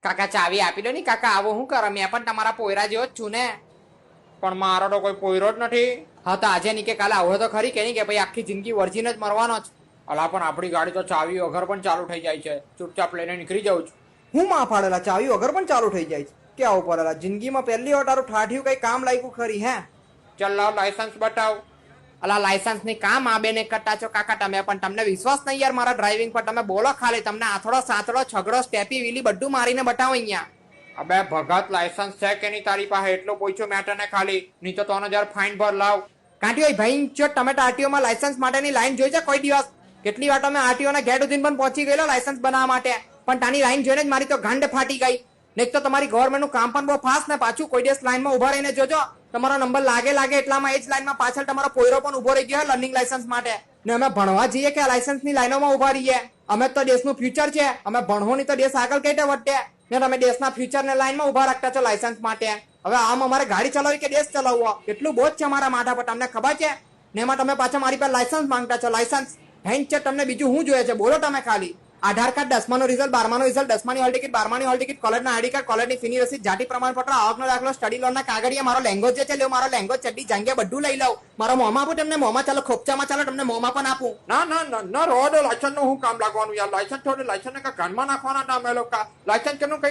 કાકા ચાવી આપી દો ને કાકા. આવો હું કરે, મેં પણ તમારા પોયરા જેવો જ છું ને. પણ મારો તો કોઈ પોયરો જ નથી. હા તો આજે નહીં કે કાલે આવો તો ખરી કે નહીં કે ભાઈ આખી જિંદગી વર્જીન જ મરવાનો જ. અલા પણ આપણી ગાડી તો ચાવી વગર પણ ચાલુ થઈ જાય છે. ચૂપચાપ લઈને નીકળી જાઉં છું. હું માં પાડેલા ચાવી વગર પણ ચાલુ થઈ જાય છે. ક્યાં આવું પડેલા જિંદગીમાં પહેલી વાર તારું ઠાઠ્યું કઈ કામ લાગ્યું ખરી હે? ચાલ લાવ લાયસન્સ બતાવ. અલા લાયસન્સ ની કામ આ બેને કરતા છો કાકા તમે, પણ તમને વિશ્વાસ નહીં યાર મારા ડ્રાઇવિંગ પર. તમે બોલો ખાલી, તમને આથડો સાતડો છગડો સ્ટેપી વીલી બધું મારીને બતાવો અહીંયા. અબે ભગત લાયસન્સ છે કે નહીં તારી પાસે એટલો પૂછ્યો મેં તને ખાલી. નહીં તો 3000 ફાઇન ભર લાવ. કાંઠી ભાઈ છો તમે તો આરટીઓ માં લાયસન્સ માટેની લાઈન જોઈ છે કોઈ દિવસ? કેટલી વાર તમે આરટીઓ ના ગેટ સુધી પણ પહોંચી ગયેલો લાયસન્સ બનાવવા માટે, પણ તાની લાઈન જોઈને જ મારી તો ગાંડ ફાટી ગઈ. ને એક તો તમારી ગવર્મેન્ટ નું કામ પણ બહુ ફાસ્ટ ને પાછું કોઈ દિવસ લાઈનમાં ઉભા રહીને જોજો તમારો નંબર લાગે એટલામાં એ જ લાઈનમાં પાછળ તમારો પોયરો પણ ઉભો રહી ગયો લર્નિંગ લાયસન્સ માટે. ને અમે ભણવા જઈએ કે આ લાયસન્સ ની લાઈનોમાં ઉભા રહીએ? અમે તો દેશનું ફ્યુચર છે, અમે ભણવો નહીં તો દેશ આગળ કઈ રીતે વધે? ને તમે દેશના ફ્યુચર ને લાઈનમાં ઉભા રાખતા છો લાયસન્સ માટે. હવે આમ અમારે ગાડી ચલાવવી કે દેશ ચલાવવો એટલું બોજ છે અમારા માથા પર, તમને ખબર છે ને? એમાં તમે પાછા મારી પાસે લાયસન્સ માંગતા છો. લાયસન્સ હેન્ડ છે તમને, બીજું શું જોઈએ છે બોલો તમે ખાલી? આધાર કાર્ડ, 10મા નું રિઝલ્ટ, 12મા નું રિઝલ્ટ, 10માની હોલ ટિકિટ, 12માની હોલ ટિકિટ, કોલેજના આઈડી કાર્ડ, કોલેજની ફીની રસીદ, જાતિ પ્રમાણપત્ર, આવકનો દાખલો, સ્ટડી લોનના કાગળિયા, મારો લેંગ્વેજ જે છે લેવો, મારો લેંગ્વેજ ચડ્ડી જાંગે બધું લઈ લઉં. મારો મોંમાં આપું તમને? મોંમાં ચાલો, ખોપચામાં ચાલો, તમને મોંમાં પણ આપું. ના ના ના ના, રોડ લાયસન્સ નું શું કામ લાગવાનું યાર? લાયસન્સ થોડું લાયસન્સ ને કાનમાં નાખવાના હતા અમે લોકો. લાયસન્સ કેનું કઈ